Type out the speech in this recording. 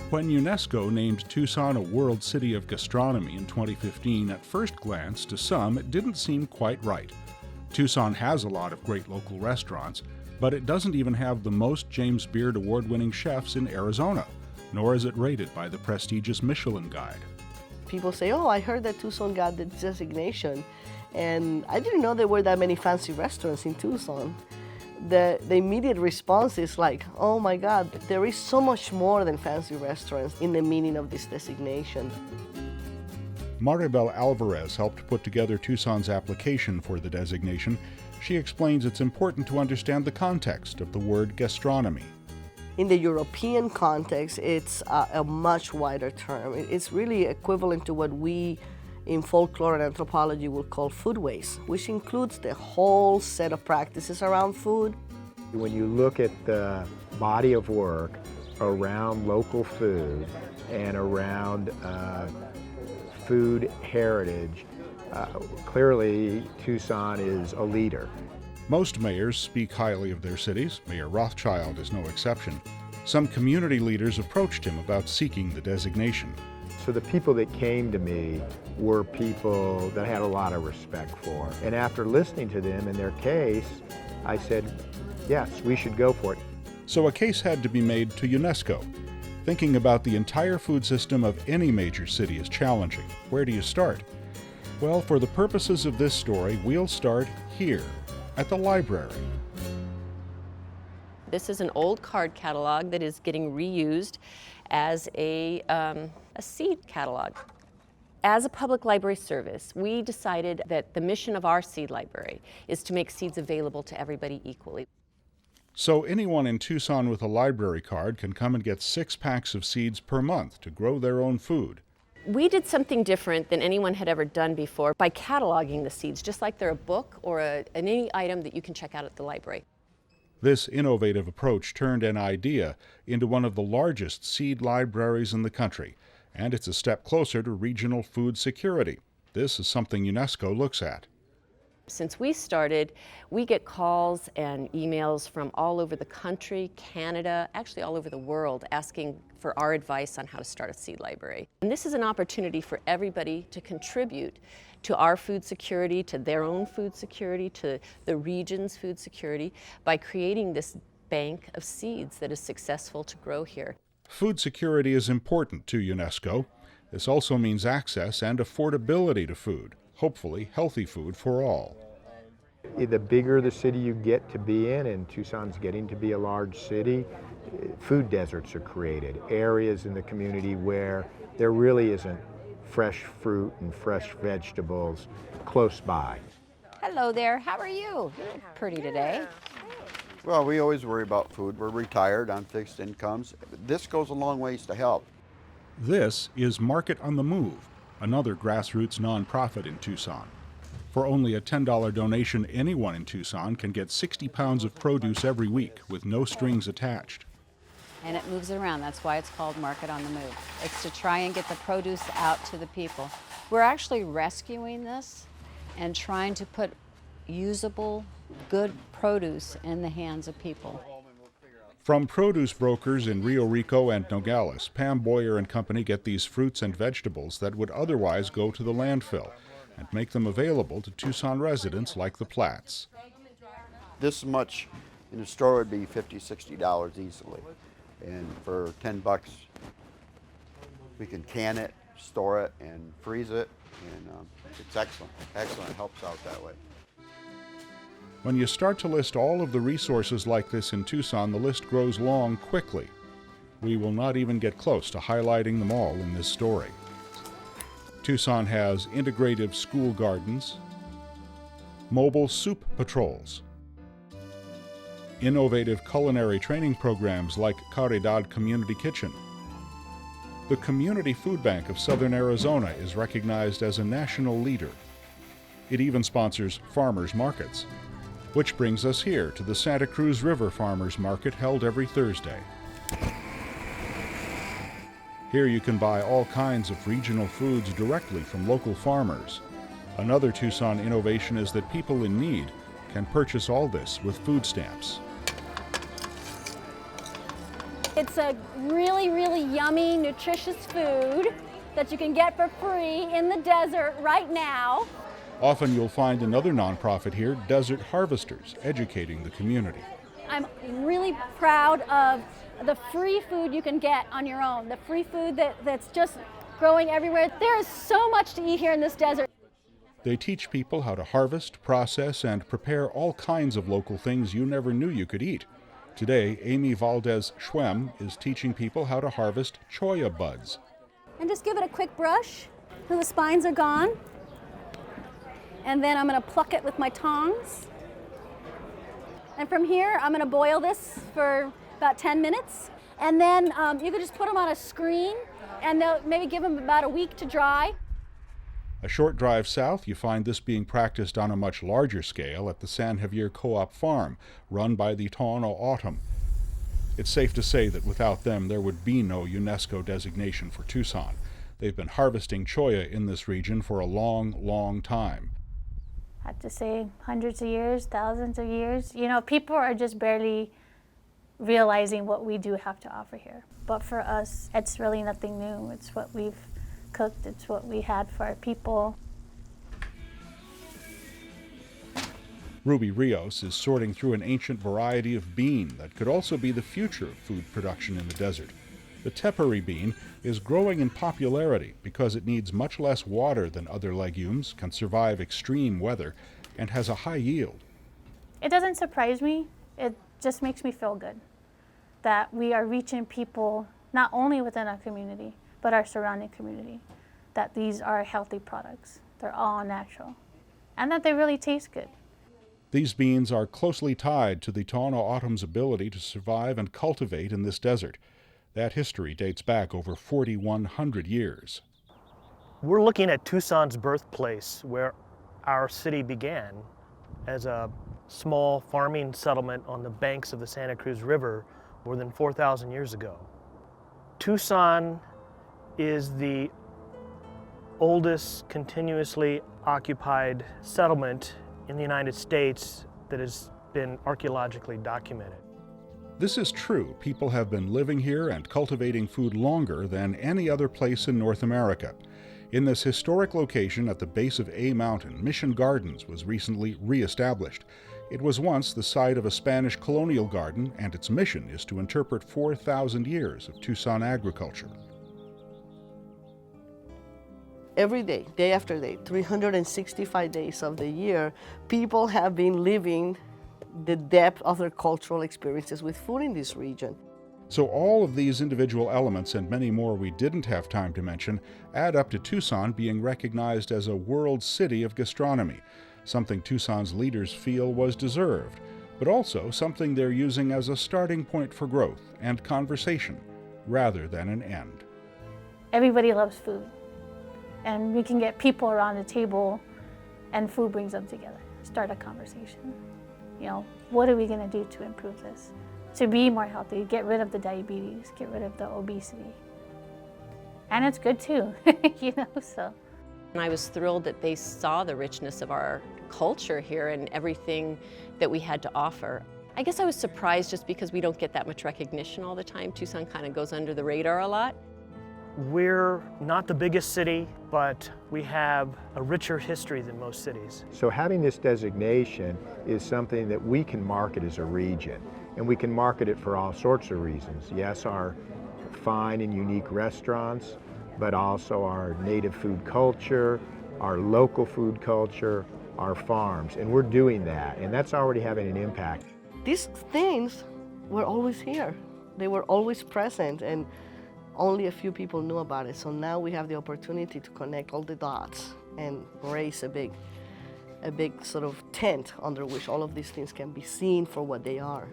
When UNESCO named Tucson a World City of Gastronomy in 2015, at first glance, to some, it didn't seem quite right. Tucson has a lot of great local restaurants, but it doesn't even have the most James Beard award-winning chefs in Arizona, nor is it rated by the prestigious Michelin Guide. People say, oh, I heard that Tucson got the designation, and I didn't know there were that many fancy restaurants in Tucson. The immediate response is like, oh my God, there is so much more than fancy restaurants in the meaning of this designation. Maribel Alvarez helped put together Tucson's application for the designation. She explains it's important to understand the context of the word gastronomy. In the European context, it's a much wider term. It's really equivalent to what we in folklore and anthropology will call food waste, which includes the whole set of practices around food. When you look at the body of work around local food and around food heritage, clearly Tucson is a leader. Most mayors speak highly of their cities. Mayor Rothschild is no exception. Some community leaders approached him about seeking the designation. So the people that came to me were people that I had a lot of respect for. And after listening to them and their case, I said, yes, we should go for it. So a case had to be made to UNESCO. Thinking about the entire food system of any major city is challenging. Where do you start? Well, for the purposes of this story, we'll start here, at the library. This is an old card catalog that is getting reused as a seed catalog. As a public library service, we decided that the mission of our seed library is to make seeds available to everybody equally. So anyone in Tucson with a library card can come and get 6 packs of seeds per month to grow their own food. We did something different than anyone had ever done before by cataloging the seeds, just like they're a book or any item that you can check out at the library. This innovative approach turned an idea into one of the largest seed libraries in the country, and it's a step closer to regional food security. This is something UNESCO looks at. Since we started, we get calls and emails from all over the country, Canada, actually all over the world, asking for our advice on how to start a seed library. And this is an opportunity for everybody to contribute to our food security, to their own food security, to the region's food security, by creating this bank of seeds that is successful to grow here. Food security is important to UNESCO. This also means access and affordability to food, hopefully healthy food for all. The bigger the city you get to be in, and Tucson's getting to be a large city, food deserts are created, areas in the community where there really isn't fresh fruit and fresh vegetables close by. Hello there, how are you? Pretty today. Well, we always worry about food. We're retired on fixed incomes. This goes a long ways to help. This is Market on the Move, another grassroots nonprofit in Tucson. For only a $10 donation, anyone in Tucson can get 60 pounds of produce every week with no strings attached. And it moves around, that's why it's called Market on the Move. It's to try and get the produce out to the people. We're actually rescuing this and trying to put usable, good produce in the hands of people. From produce brokers in Rio Rico and Nogales, Pam Boyer and company get these fruits and vegetables that would otherwise go to the landfill and make them available to Tucson residents like the Platts. This much in the store would be $50, $60 easily. And for 10 bucks, we can can it, store it, and freeze it, and it's excellent. Excellent, it helps out that way. When you start to list all of the resources like this in Tucson, the list grows long quickly. We will not even get close to highlighting them all in this story. Tucson has integrative school gardens, mobile soup patrols, innovative culinary training programs like Caridad Community Kitchen. The Community Food Bank of Southern Arizona is recognized as a national leader. It even sponsors farmers markets. Which brings us here to the Santa Cruz River Farmers Market held every Thursday. Here you can buy all kinds of regional foods directly from local farmers. Another Tucson innovation is that people in need can purchase all this with food stamps. It's a really, really yummy, nutritious food that you can get for free in the desert right now. Often you'll find another nonprofit here, Desert Harvesters, educating the community. I'm really proud of the free food you can get on your own, the free food that's just growing everywhere. There is so much to eat here in this desert. They teach people how to harvest, process, and prepare all kinds of local things you never knew you could eat. Today, Amy Valdez-Schwem is teaching people how to harvest cholla buds. And just give it a quick brush so the spines are gone. And then I'm going to pluck it with my tongs. And from here, I'm going to boil this for about 10 minutes. And then you can just put them on a screen, and they'll maybe give them about a week to dry. A short drive south, you find this being practiced on a much larger scale at the San Javier Co-op Farm, run by the Tohono O'odham. It's safe to say that without them, there would be no UNESCO designation for Tucson. They've been harvesting cholla in this region for a long, long time. I have to say hundreds of years, thousands of years. You know, people are just barely realizing what we do have to offer here. But for us, it's really nothing new. It's what we've cooked, it's what we had for our people. Ruby Rios is sorting through an ancient variety of bean that could also be the future of food production in the desert. The tepary bean is growing in popularity because it needs much less water than other legumes, can survive extreme weather, and has a high yield. It doesn't surprise me, it just makes me feel good that we are reaching people not only within our community, but our surrounding community, that these are healthy products. They're all natural, and that they really taste good. These beans are closely tied to the Tohono O'odham's ability to survive and cultivate in this desert. That history dates back over 4,100 years. We're looking at Tucson's birthplace, where our city began as a small farming settlement on the banks of the Santa Cruz River more than 4,000 years ago. Tucson is the oldest continuously occupied settlement in the United States that has been archaeologically documented. This is true. People have been living here and cultivating food longer than any other place in North America. In this historic location at the base of A Mountain, Mission Gardens was recently re-established. It was once the site of a Spanish colonial garden, and its mission is to interpret 4,000 years of Tucson agriculture. Every day, day after day, 365 days of the year, people have been living the depth of their cultural experiences with food in this region. So all of these individual elements and many more we didn't have time to mention add up to Tucson being recognized as a world city of gastronomy, something Tucson's leaders feel was deserved, but also something they're using as a starting point for growth and conversation rather than an end. Everybody loves food, and we can get people around the table and food brings them together. Start a conversation. You know, what are we going to do to improve this? To be more healthy, get rid of the diabetes, get rid of the obesity. And it's good too, you know, so. And I was thrilled that they saw the richness of our culture here and everything that we had to offer. I guess I was surprised just because we don't get that much recognition all the time. Tucson kind of goes under the radar a lot. We're not the biggest city, but we have a richer history than most cities. So having this designation is something that we can market as a region, and we can market it for all sorts of reasons. Yes, our fine and unique restaurants, but also our native food culture, our local food culture, our farms, and we're doing that, and that's already having an impact. These things were always here. They were always present, and only a few people knew about it. So now we have the opportunity to connect all the dots and raise a big sort of tent under which all of these things can be seen for what they are.